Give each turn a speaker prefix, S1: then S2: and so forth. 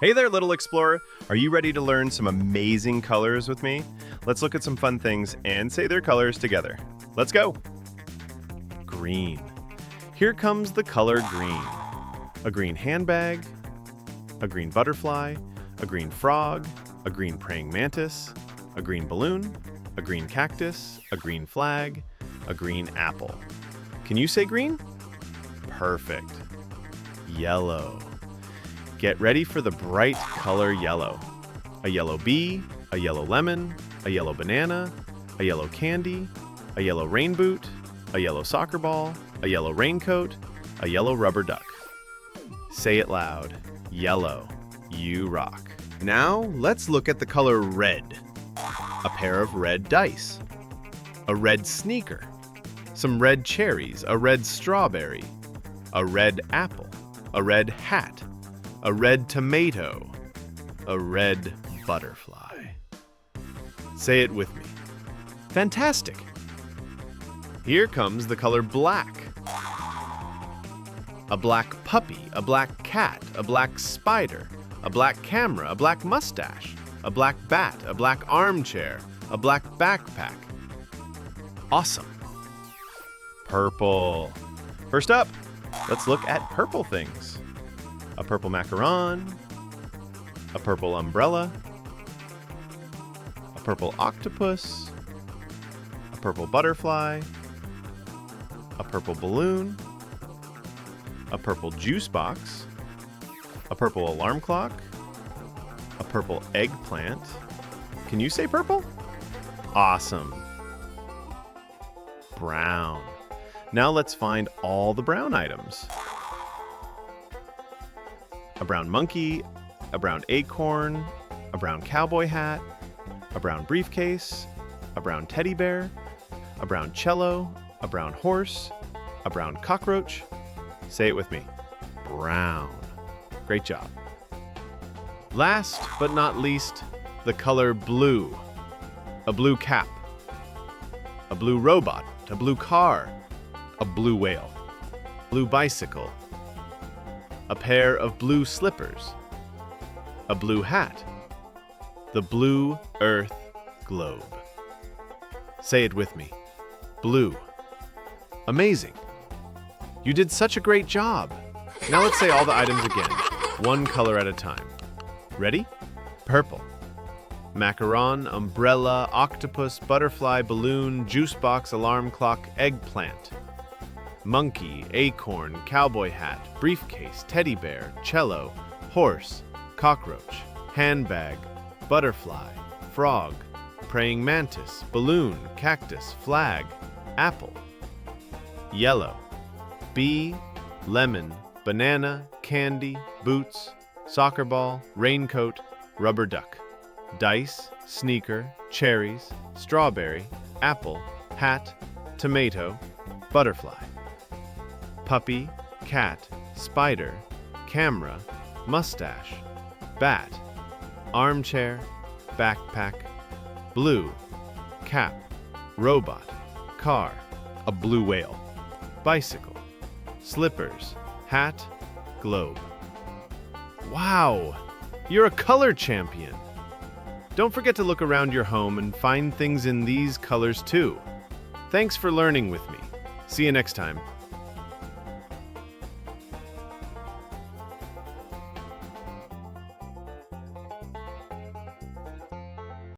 S1: Hey there, little explorer. Are you ready to learn some amazing colors with me? Let's look at some fun things and say their colors together. Let's go. Green. Here comes the color green. A green handbag, a green butterfly, a green frog, a green praying mantis, a green balloon, a green cactus, a green flag, a green apple. Can you say green? Perfect. Yellow. Get ready for the bright color yellow. A yellow bee, a yellow lemon, a yellow banana, a yellow candy, a yellow rain boot, a yellow soccer ball, a yellow raincoat, a yellow rubber duck. Say it loud. Yellow. You rock. Now, let's look at the color red. A pair of red dice. A red sneaker. Some red cherries, a red strawberry, a red apple, a red hat, a red tomato, a red butterfly. Say it with me. Fantastic! Here comes the color black. A black puppy, a black cat, a black spider, a black camera, a black mustache, a black bat, a black armchair, a black backpack. Awesome! Purple. First up, let's look at purple things. A purple macaron, a purple umbrella, a purple octopus, a purple butterfly, a purple balloon, a purple juice box, a purple alarm clock, a purple eggplant. Can you say purple? Awesome. Brown. Now let's find all the brown items. A brown monkey, a brown acorn, a brown cowboy hat, a brown briefcase, a brown teddy bear, a brown cello, a brown horse, a brown cockroach. Say it with me. Brown. Great job. Last but not least, the color blue. A blue cap, a blue robot, a blue car, a blue whale, blue bicycle, a pair of blue slippers, a blue hat, the blue earth globe. Say it with me. Blue. Amazing. You did such a great job. Now let's say all the items again, one color at a time. Ready? Purple. Macaron, umbrella, octopus, butterfly, balloon, juice box, alarm clock, eggplant. Monkey, acorn, cowboy hat, briefcase, teddy bear, cello, horse, cockroach, handbag, butterfly, frog, praying mantis, balloon, cactus, flag, apple. Yellow. Bee, lemon, banana, candy, boots, soccer ball, raincoat, rubber duck. Dice, sneaker, cherries, strawberry, apple, hat, tomato, butterfly. Puppy, cat, spider, camera, mustache, bat, armchair, backpack, blue, cap, robot, car, a blue whale, bicycle, slippers, hat, globe. Wow! You're a color champion! Don't forget to look around your home and find things in these colors too. Thanks for learning with me. See you next time.